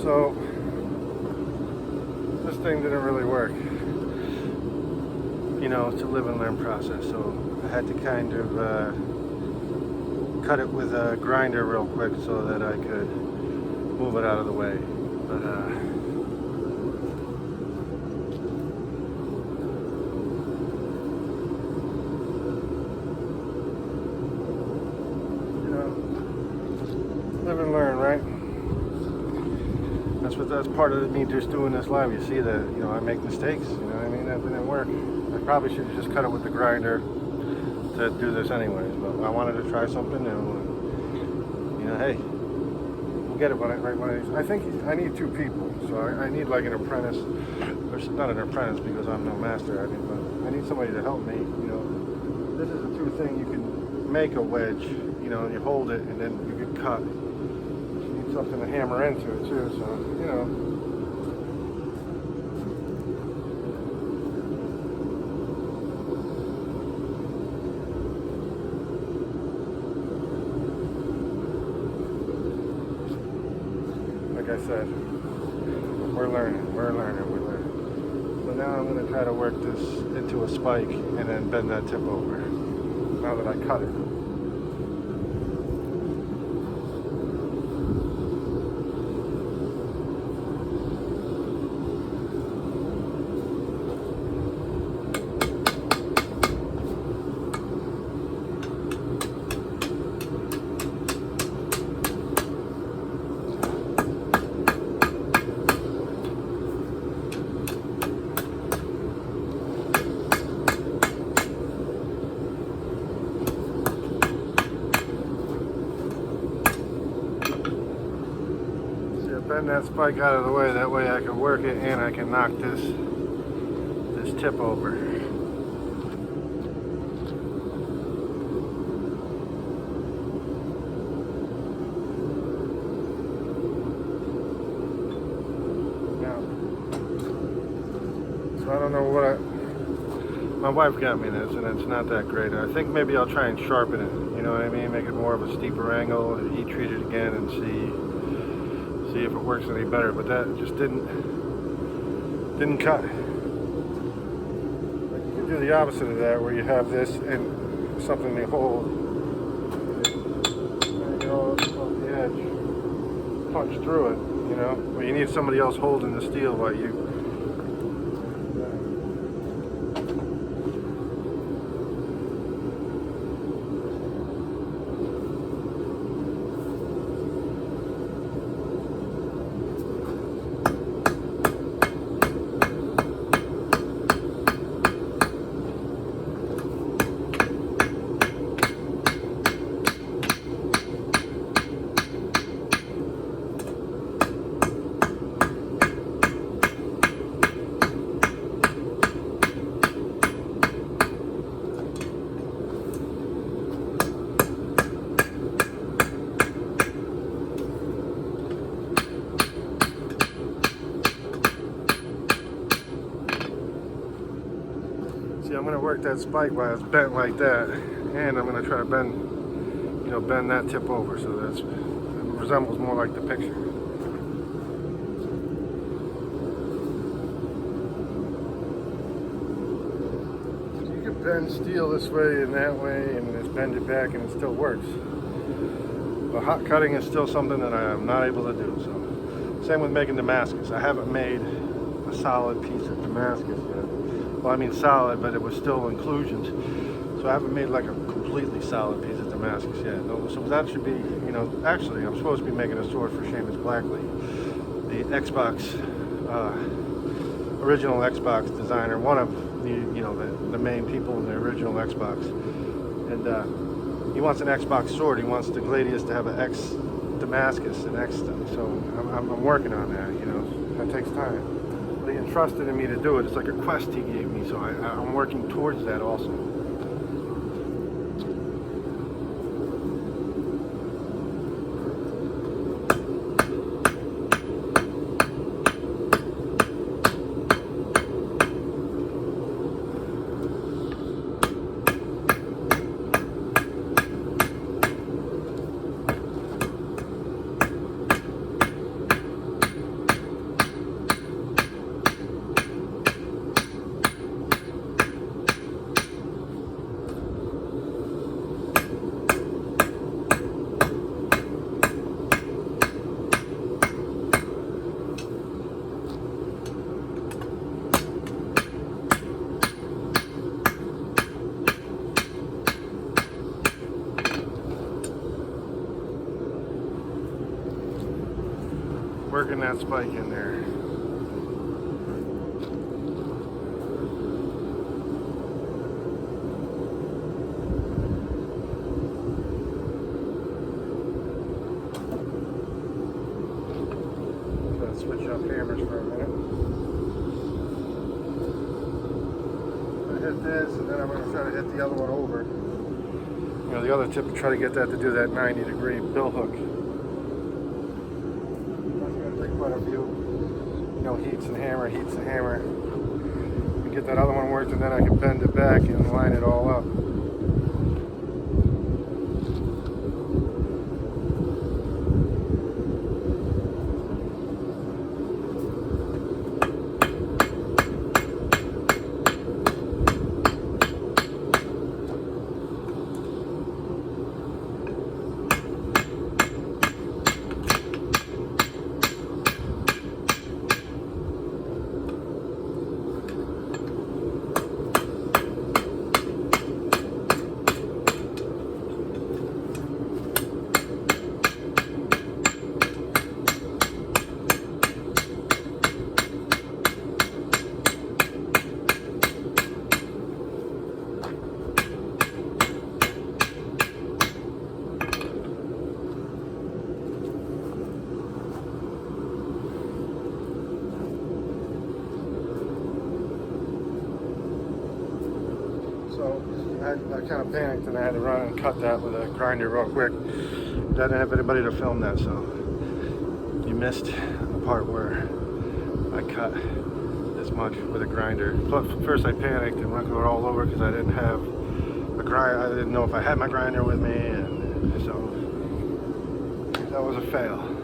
So this thing didn't really work. You know, it's a live and learn process. So I had to kind of cut it with a grinder real quick so that I could move it out of the way. But you know, live and learn, right? That's part of me just doing this live. You see that, you know, I make mistakes. You know what I mean? That didn't work. I probably should have just cut it with the grinder to do this anyways. But I wanted to try something new. And, you know, hey, we'll get it when I think I need two people. So I need like an apprentice, or not an apprentice because I'm no master at it, but I need somebody to help me. You know, this is a true thing. You can make a wedge. You know, and you hold it, and then you can cut. Something to hammer into it too, so you know. Like I said, we're learning. So now I'm going to try to work this into a spike and then bend that tip over. Now that I cut it. Bend that spike out of the way, that way I can work it and I can knock this tip over. Now, so I don't know what my wife got me this, and it's not that great. I think maybe I'll try and sharpen it, you know what I mean? Make it more of a steeper angle, heat treat it again and see if it works any better, but that just didn't cut. Like you can do the opposite of that, where you have this and something to hold, and you go off the edge, punch through it, you know, but you need somebody else holding the steel while you. See, I'm going to work that spike while it's bent like that, and I'm going to try to bend that tip over so that it resembles more like the picture. So you can bend steel this way and that way, and just bend it back, and it still works. But hot cutting is still something that I am not able to do. So, same with making Damascus. I haven't made a solid piece of Damascus yet. Well, I mean solid, but it was still inclusions. So I haven't made like a completely solid piece of Damascus yet. So that should be, you know, actually I'm supposed to be making a sword for Seamus Blackley, the Xbox, original Xbox designer, one of the main people in the original Xbox. And he wants an Xbox sword. He wants the Gladius to have an X Damascus, an X thing. So I'm working on that, you know, that takes time. He entrusted in me to do it. It's like a quest he gave me, so I'm working towards that also. working that spike in there. Switch up hammers for a minute. I hit this, and then I'm going to try to hit the other one over. You know, the other tip, try to get that to do that 90-degree billhook. That's going to take quite a few, you know, heats and hammer, and get that other one worked, and then I can bend it back and line it all up. So I kind of panicked and I had to run and cut that with a grinder real quick. I didn't have anybody to film that, so you missed the part where I cut this much with a grinder. But first I panicked and went through it all over because I didn't have a grinder. I didn't know if I had my grinder with me, and so that was a fail.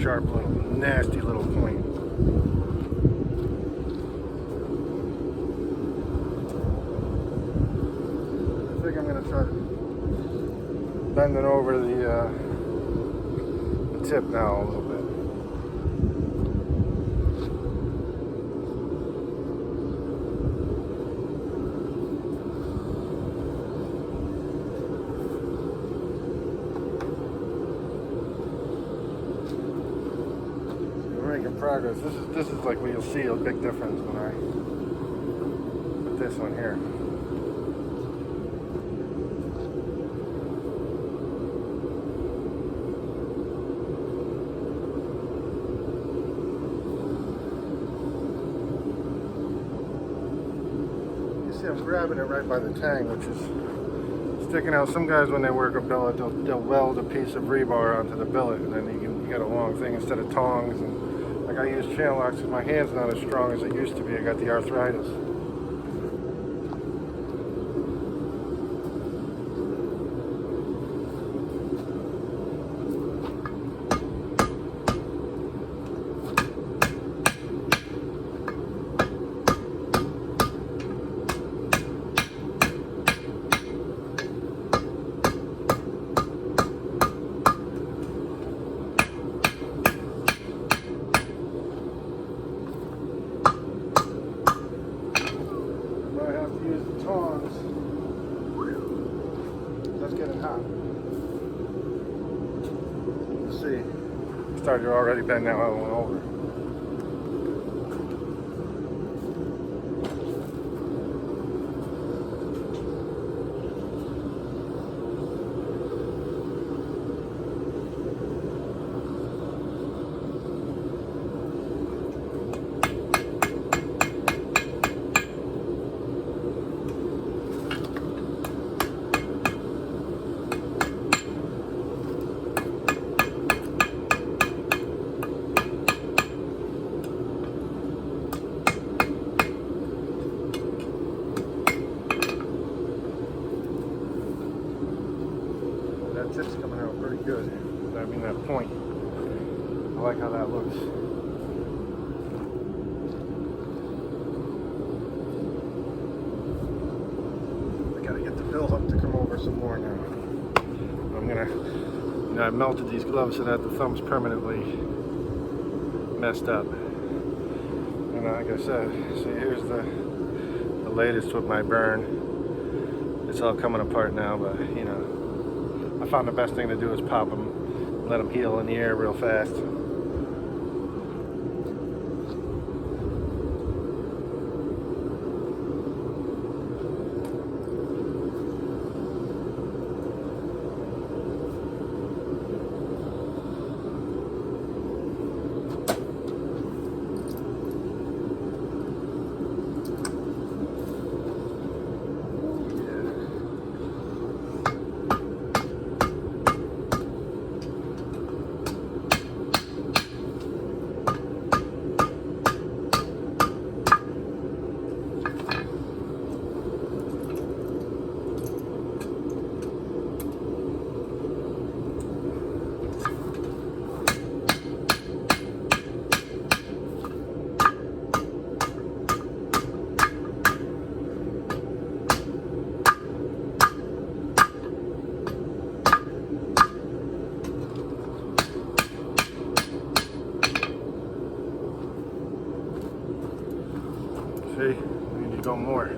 Sharp little nasty little point. I think I'm going to try bending over the tip now a little bit. Making progress. This is like where you'll see a big difference when I put this one here. You see I'm grabbing it right by the tang, which is sticking out. Some guys, when they work a billet, they'll weld a piece of rebar onto the billet, and then you get a long thing instead of tongs. And like I use channel locks because my hand's not as strong as it used to be. I got the arthritis. That's getting hot. Let's see. Started to already bend that one over. good. I mean, that point. I like how that looks. I gotta get the Billhook to come over some more now. I'm gonna, I melted these gloves so that the thumb's permanently messed up. And like I said, see, here's the latest with my burn. It's all coming apart now, but you know, I found the best thing to do is pop them, let them heal in the air real fast. See, we need to go more.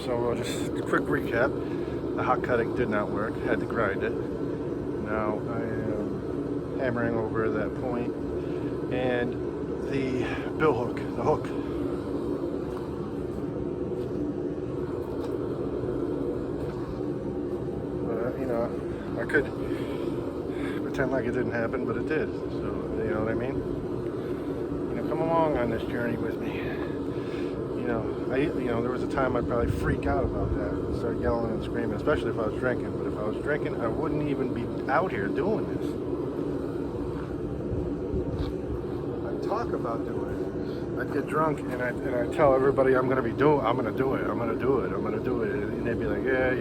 So just a quick recap. The hot cutting did not work, had to grind it. Now I am hammering over that point, and the Billhook, the hook. You know, I could pretend like it didn't happen, but it did. So, you know what I mean? You know, come along on this journey with me. You know, there was a time I'd probably freak out about that and start yelling and screaming, especially if I was drinking. But if I was drinking, I wouldn't even be out here doing this. I'd talk about doing it. I'd get drunk and I'd tell everybody I'm gonna do it, I'm gonna do it, and they'd be like, yeah.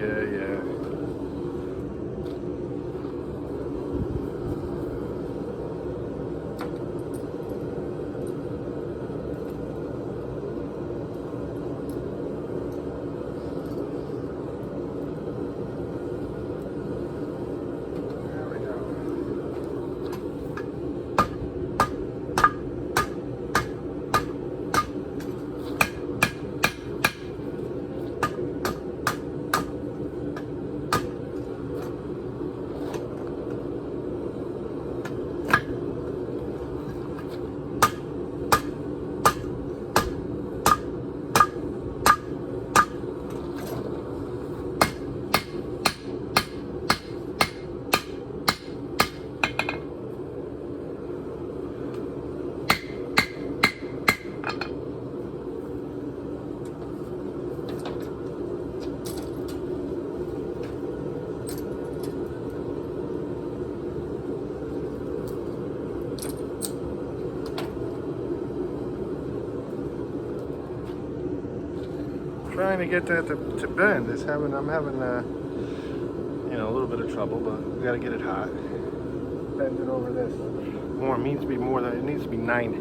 Trying to get that to bend. I'm having you know, a little bit of trouble, but we got to get it hot. Bend it over this. It needs to be more than, it needs to be 90.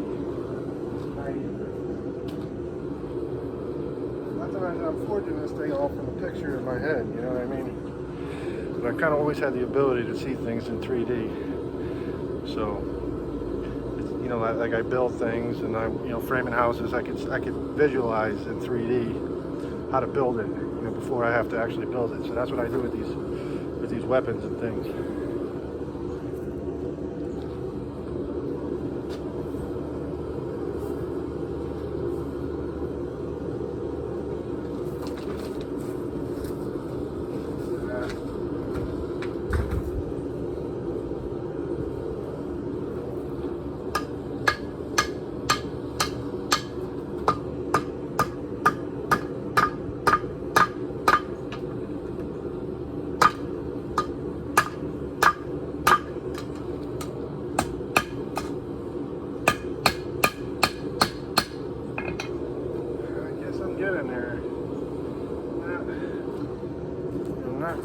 Not that I'm forging this thing all from a picture in my head, you know what I mean? But I kind of always had the ability to see things in 3D. So, you know, like I build things and you know, framing houses, I could visualize in 3D how to build it, you know, before I have to actually build it. So that's what I do with these weapons and things.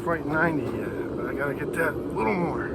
quite 90 yet, but I gotta get that a little more.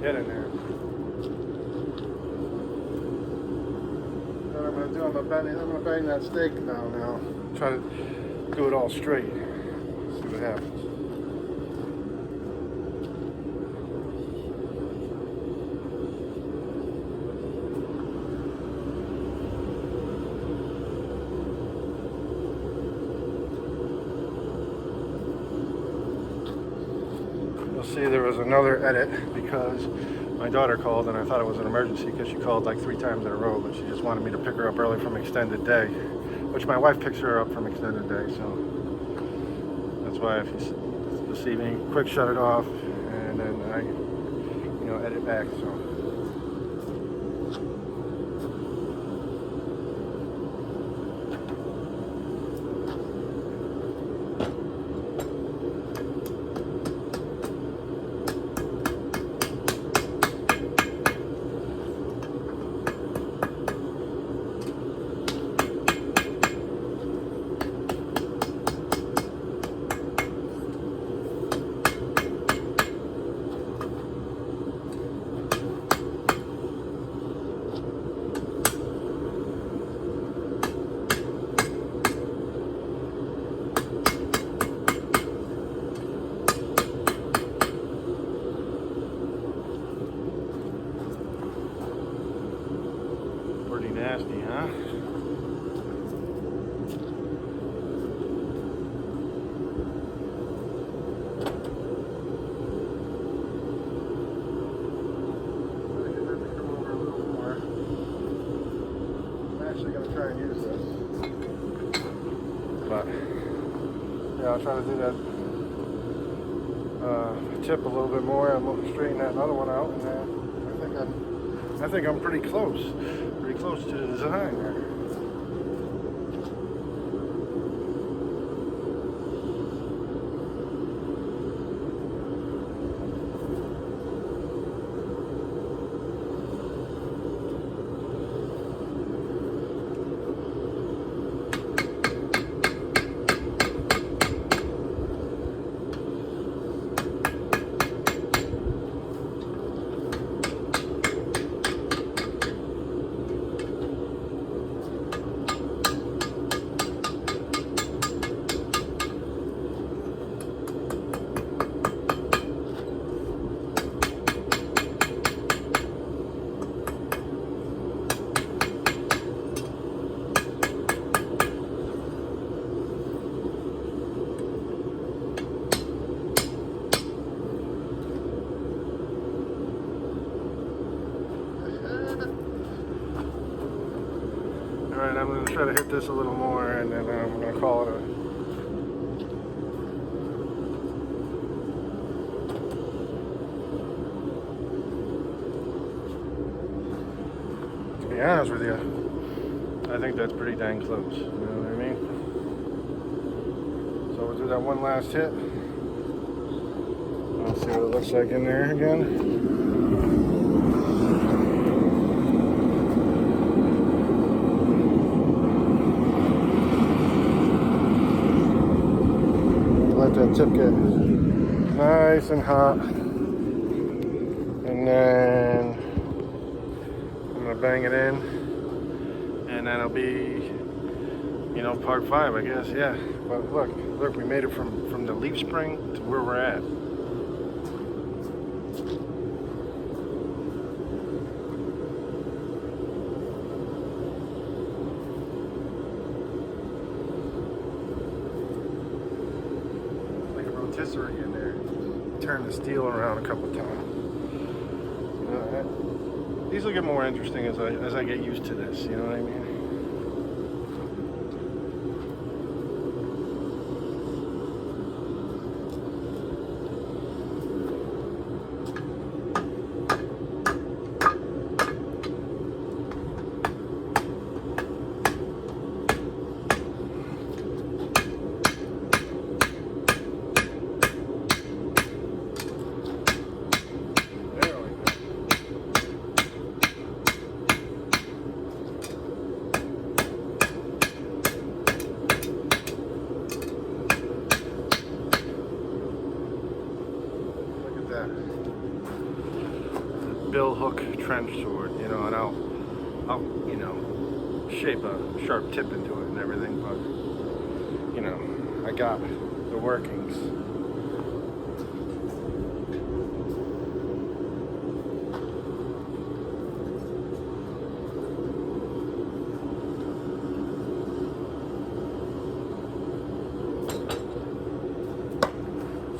Get in there. What I'm gonna do, I'm gonna bang that steak down now. Try to do it all straight. See what happens. See, there was another edit because my daughter called and I thought it was an emergency because she called like 3 times in a row, but she just wanted me to pick her up early from extended day, which my wife picks her up from extended day, so that's why if you this evening, quick shut it off and then I, edit back, so. Pretty nasty, huh? I'm actually going to try and use this. But, yeah, I'll try to do that tip a little bit more and straighten that other one out, and then I think I'm pretty close to the design there. Alright, I'm going to try to hit this a little more and then I'm going to call it a... To be honest with you, I think that's pretty dang close, you know what I mean? So we'll do that one last hit. Let's see what it looks like in there again. Let that tip get nice and hot, and then I'm gonna bang it in, and then it'll be, part 5, I guess. Yeah, but look, we made it from the leaf spring to where we're at. Like a rotisserie in there. Turn the steel around a couple times. These will get more interesting as I get used to this, you know what I mean? Billhook trench sword, you know, and I'll, you know, shape a sharp tip into it and everything, but, you know, I got the workings.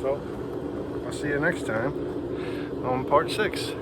So, I'll see you next time on part 6.